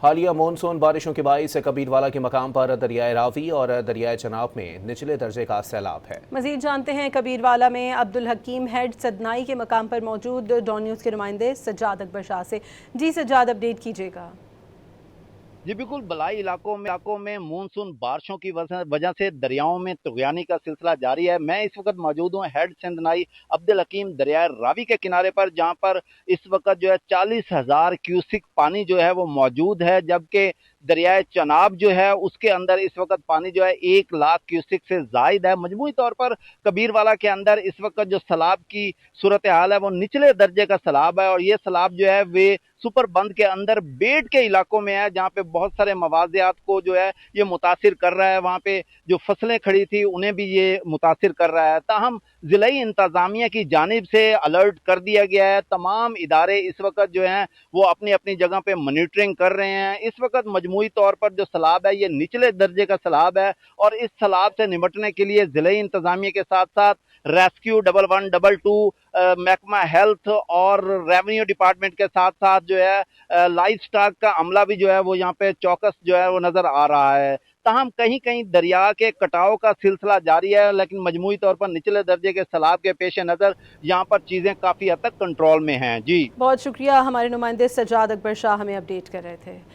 حالیہ مونسون بارشوں کے باعث کبیروالا کے مقام پر دریائے راوی اور دریائے چناب میں نچلے درجے کا سیلاب ہے۔ مزید جانتے ہیں کبیروالا میں عبدالحکیم ہیڈ سدنائی کے مقام پر موجود ڈان نیوز کے نمائندے سجاد اکبر شاہ سے۔ جی سجاد، اپڈیٹ کیجیے گا۔ جی بالکل، بلائی علاقوں میں مونسون بارشوں کی وجہ سے دریاؤں میں طغیانی کا سلسلہ جاری ہے۔ میں اس وقت موجود ہوں ہیڈ سندنائی عبدالحکیم دریائے راوی کے کنارے پر، جہاں پر اس وقت جو ہے 40,000 کیوسک پانی جو ہے وہ موجود ہے، جبکہ دریائے چناب جو ہے اس کے اندر اس وقت پانی جو ہے 1,00,000 کیوسک سے زائد ہے۔ مجموعی طور پر کبیروالا کے اندر اس وقت جو سیلاب کی صورتحال ہے وہ نچلے درجے کا سیلاب ہے، اور یہ سیلاب جو ہے وہ سپر بند کے اندر بیٹ کے علاقوں میں ہے، جہاں پہ بہت سارے موازیات کو جو ہے یہ متاثر کر رہا ہے۔ وہاں پہ جو فصلیں کھڑی تھی انہیں بھی یہ متاثر کر رہا ہے۔ تاہم ضلعی انتظامیہ کی جانب سے الرٹ کر دیا گیا ہے۔ تمام ادارے اس وقت جو ہیں وہ اپنی اپنی جگہ پہ مانیٹرنگ کر رہے ہیں۔ اس وقت مجموعی طور پر جو سیلاب ہے یہ نچلے درجے کا سیلاب ہے، اور اس سیلاب سے نمٹنے کے لیے ضلعی انتظامیہ کے ساتھ ساتھ ریسکیو 1112 محکمہ ہیلتھ اور ریونیو ڈپارٹمنٹ کے ساتھ ساتھ جو ہے لائف سٹاک کا عملہ بھی جو ہے وہ یہاں پہ چوکس جو ہے وہ نظر آ رہا ہے۔ تاہم کہیں کہیں دریا کے کٹاؤ کا سلسلہ جاری ہے، لیکن مجموعی طور پر نچلے درجے کے سیلاب کے پیش نظر یہاں پر چیزیں کافی حد تک کنٹرول میں ہیں۔ جی بہت شکریہ، ہمارے نمائندے سجاد اکبر شاہ ہمیں اپڈیٹ کر رہے تھے۔